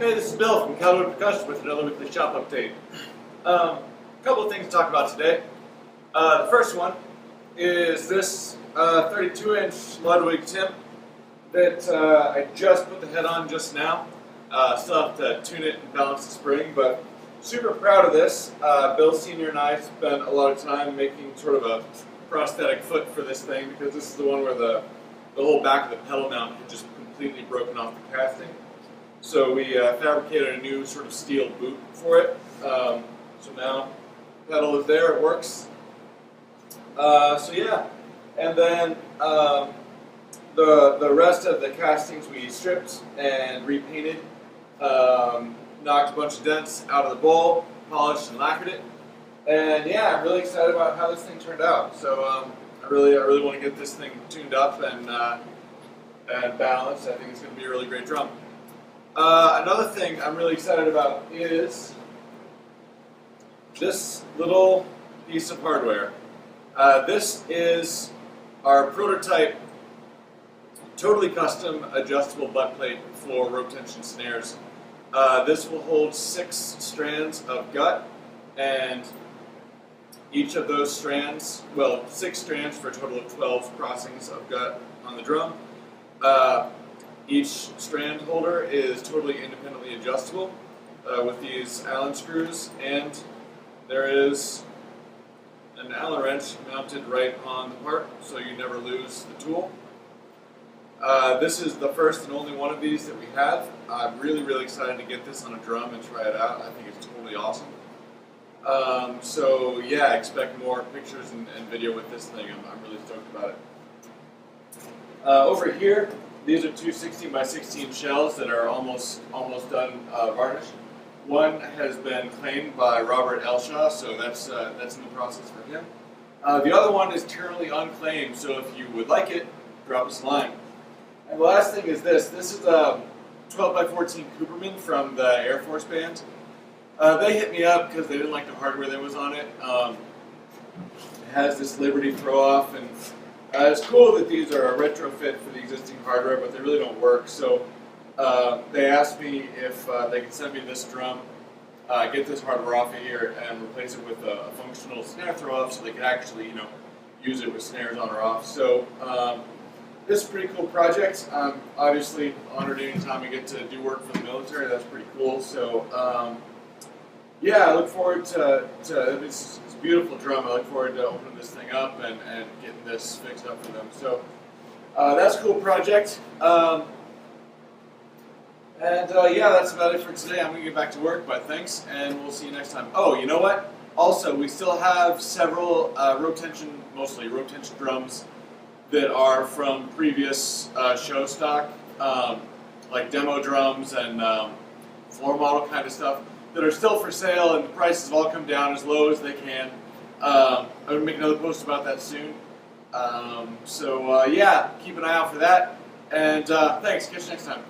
Hey, this is Bill from Calderwood Percussion with another weekly shop update. A couple of things to talk about today. The first one is this 32-inch Ludwig Tim that I just put the head on just now. Still have to tune it and balance the spring, but super proud of this. Bill Sr. and I spent a lot of time making sort of a prosthetic foot for this thing because this is the one where the whole back of the pedal mount had just completely broken off the casting. So we fabricated a new sort of steel boot for it. So now the pedal is there, it works. So yeah, and then the rest of the castings we stripped and repainted, knocked a bunch of dents out of the bowl, polished and lacquered it, and yeah, I'm really excited about how this thing turned out. So I really want to get this thing tuned up and balanced. I think it's going to be a really great drum. Another thing I'm really excited about is this little piece of hardware. This is our prototype, totally custom adjustable butt plate for rope tension snares. This will hold 6 strands of gut, and each of those strands, well, 6 strands for a total of 12 crossings of gut on the drum. Each strand holder is totally independently adjustable with these Allen screws, and there is an Allen wrench mounted right on the part, so you never lose the tool. This is the first and only one of these that we have. I'm really excited to get this on a drum and try it out. I think it's totally awesome. So yeah, expect more pictures and video with this thing. I'm really stoked about it. Over here, these are two 16 by 16 shells that are almost done varnished. One has been claimed by Robert Elshaw, so that's in the process for him. The other one is currently unclaimed, so if you would like it, drop us a line. And the last thing is this. This is a 12 by 14 Cooperman from the Air Force Band. They hit me up because they didn't like the hardware that was on it. It has this Liberty throw-off, and it's cool that these are a retrofit for the existing hardware, but they really don't work. So they asked me if they could send me this drum, get this hardware off of here, and replace it with a functional snare throw-off, so they could actually, use it with snares on or off. So this is a pretty cool project. I'm obviously honored anytime I get to do work for the military. That's pretty cool. So yeah, I look forward to this beautiful drum. I look forward to opening this thing up and getting this fixed up for them. So that's a cool project. And yeah, that's about it for today. I'm going to get back to work, but thanks, and we'll see you next time. Oh, you know what? Also, we still have several mostly rope tension drums that are from previous show stock, like demo drums and floor model kind of stuff, that are still for sale, and the prices have all come down as low as they can. I'm going to make another post about that soon. So yeah, keep an eye out for that, and thanks. Catch you next time.